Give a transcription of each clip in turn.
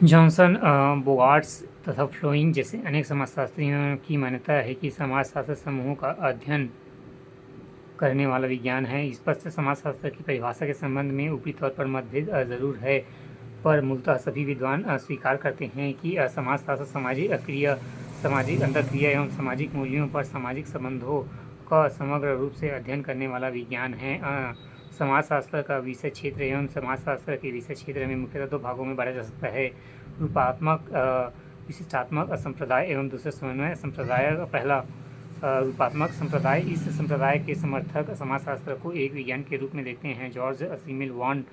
Johnson, बोगार्ट्स तथा flowing जैसे अनेक समाजशास्त्रियों की मान्यता है कि समाजशास्त्र समूहों का अध्ययन करने वाला विज्ञान है। स्पष्ट समाजशास्त्र की परिभाषा के संबंध में ऊपरी तौर पर मतभेद जरूर है, पर मूलतः सभी विद्वान स्वीकार करते हैं कि समाजशास्त्र सामाजिक अंतर्क्रिया एवं सामाजिक मूल्यों पर सामाजिक संबंधों का समग्र रूप से अध्ययन करने वाला विज्ञान है। समाजशास्त्र का विषय क्षेत्र एवं समाजशास्त्र के विषय क्षेत्र में मुख्यतः दो भागों में बांटा जा सकता है: रूपात्मक विशिष्टात्मक संप्रदाय एवं दूसरा समन्वय संप्रदाय। पहला रूपात्मक संप्रदाय। इस संप्रदाय के समर्थक समाजशास्त्र को एक विज्ञान के रूप में देखते हैं। जॉर्ज सिमिल, वॉन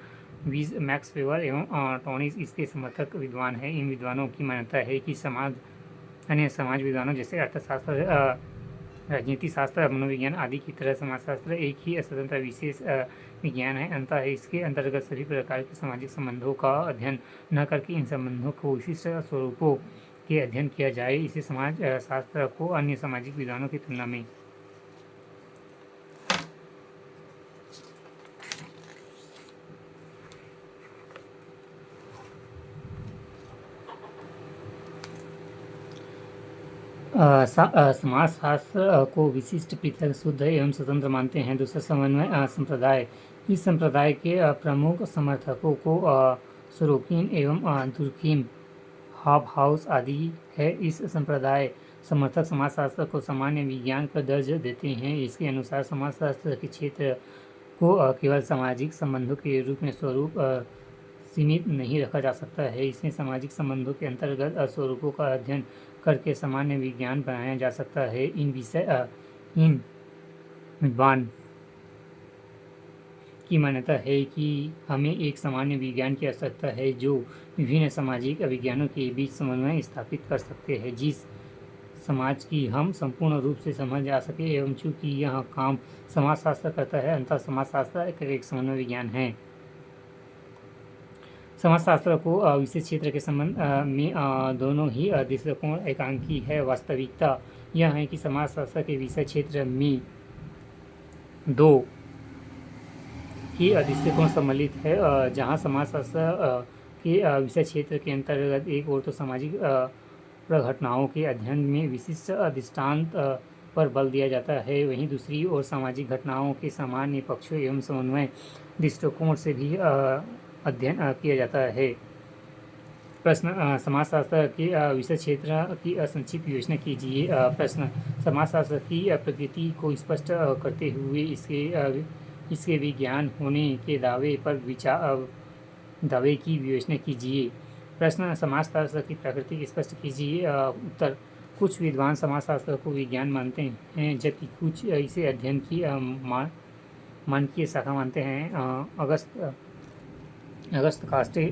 वीज, मैक्स वेबर एवं टॉनिस इसके समर्थक विद्वान हैं। इन विद्वानों की मान्यता है कि अन्य समाज विद्वानों जैसे अर्थशास्त्र, राजनीति शास्त्र, मनोविज्ञान आदि की तरह समाजशास्त्र एक ही स्वतंत्र विशेष विज्ञान है। अतः इसके अंतर्गत सभी प्रकार के सामाजिक संबंधों का अध्ययन न करके इन संबंधों को विशिष्ट स्वरूपों के अध्ययन किया जाए। इसे समाज शास्त्र को अन्य सामाजिक विद्वानों की तुलना में समाजशास्त्र को विशिष्ट, पृथक, शुद्ध एवं स्वतंत्र मानते हैं। दूसरा समन्वय संप्रदाय। इस संप्रदाय के प्रमुख समर्थकों को सोरोकिन एवं दुर्खीम हॉबहाउस आदि है। इस संप्रदाय समर्थक समाजशास्त्र को सामान्य विज्ञान का दर्ज देते हैं। इसके अनुसार समाजशास्त्र के क्षेत्र को केवल सामाजिक संबंधों के रूप में सीमित नहीं रखा जा सकता है। इसमें सामाजिक संबंधों के अंतर्गत स्वरूपों का अध्ययन करके सामान्य विज्ञान बनाया जा सकता है। इन विद्वान की मान्यता है कि हमें एक सामान्य विज्ञान की आवश्यकता है जो विभिन्न सामाजिक विज्ञानों के बीच समन्वय स्थापित कर सकते हैं, जिस समाज की हम संपूर्ण रूप से समझ आ सके। एवं चूंकि यह काम समाजशास्त्र करता है, अतः समाजशास्त्र एक समन्वय विज्ञान है। समाजशास्त्र को विशेष क्षेत्र के संबंध में दोनों ही दृष्टिकोण एकांकी है। वास्तविकता यह है कि समाजशास्त्र के विषय क्षेत्र में दो ही दृष्टिकोण सम्मिलित है, जहाँ समाजशास्त्र के विषय क्षेत्र के अंतर्गत एक ओर तो सामाजिक प्रघटनाओं के अध्ययन में विशिष्ट दृष्टांत पर बल दिया जाता है, वहीं दूसरी ओर सामाजिक घटनाओं के सामान्य पक्षों एवं समन्वय दृष्टिकोण से भी अध्ययन किया जाता है। प्रश्न: समाजशास्त्र के विषय क्षेत्र की संक्षिप्त योजना कीजिए। प्रश्न: समाजशास्त्र की प्रकृति को स्पष्ट करते हुए इसके विज्ञान होने के दावे की विवेचना कीजिए। प्रश्न: समाजशास्त्र की प्रकृति स्पष्ट कीजिए। उत्तर: कुछ विद्वान समाजशास्त्र को विज्ञान मानते हैं, जबकि कुछ इसे अध्ययन की मानकीय शाखा मानते हैं। अगस्त कास्टे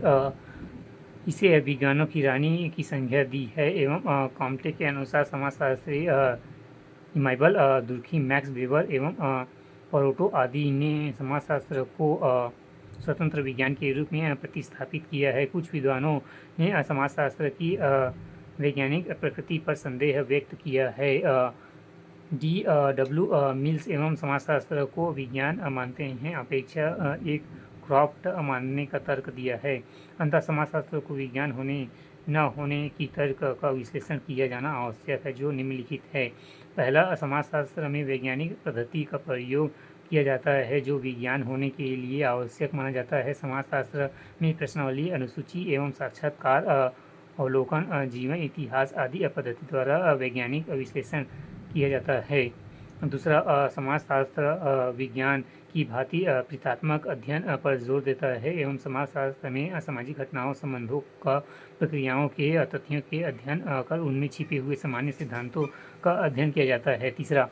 इसे विज्ञानों की रानी की संज्ञा दी है। एवं कॉम्टे के अनुसार समाजशास्त्री इमाइबल, दुर्खीम, मैक्स वेबर एवं परोटो आदि ने समाजशास्त्र को स्वतंत्र विज्ञान के रूप में प्रतिस्थापित किया है। कुछ विद्वानों ने समाजशास्त्र की वैज्ञानिक प्रकृति पर संदेह व्यक्त किया है। D.W. मिल्स एवं समाजशास्त्र को विज्ञान मानते हैं अपेक्षा एक क्रॉफ्ट मानने का तर्क दिया है। अतः समाजशास्त्र को विज्ञान होने न होने की तर्क का विश्लेषण किया जाना आवश्यक है, जो निम्नलिखित है। पहला, समाजशास्त्र में वैज्ञानिक पद्धति का प्रयोग किया जाता है जो विज्ञान होने के लिए आवश्यक माना जाता है। समाजशास्त्र में प्रश्नावली, अनुसूची एवं साक्षात्कार, अवलोकन, जीवन इतिहास आदि पद्धति द्वारा वैज्ञानिक विश्लेषण किया जाता है। दूसरा, समाजशास्त्र विज्ञान की भांति प्रतीकात्मक अध्ययन पर जोर देता है एवं समाजशास्त्र में सामाजिक घटनाओं, संबंधों का, प्रक्रियाओं के तथ्यों के अध्ययन कर उनमें छिपे हुए सामान्य सिद्धांतों का अध्ययन किया जाता है। तीसरा,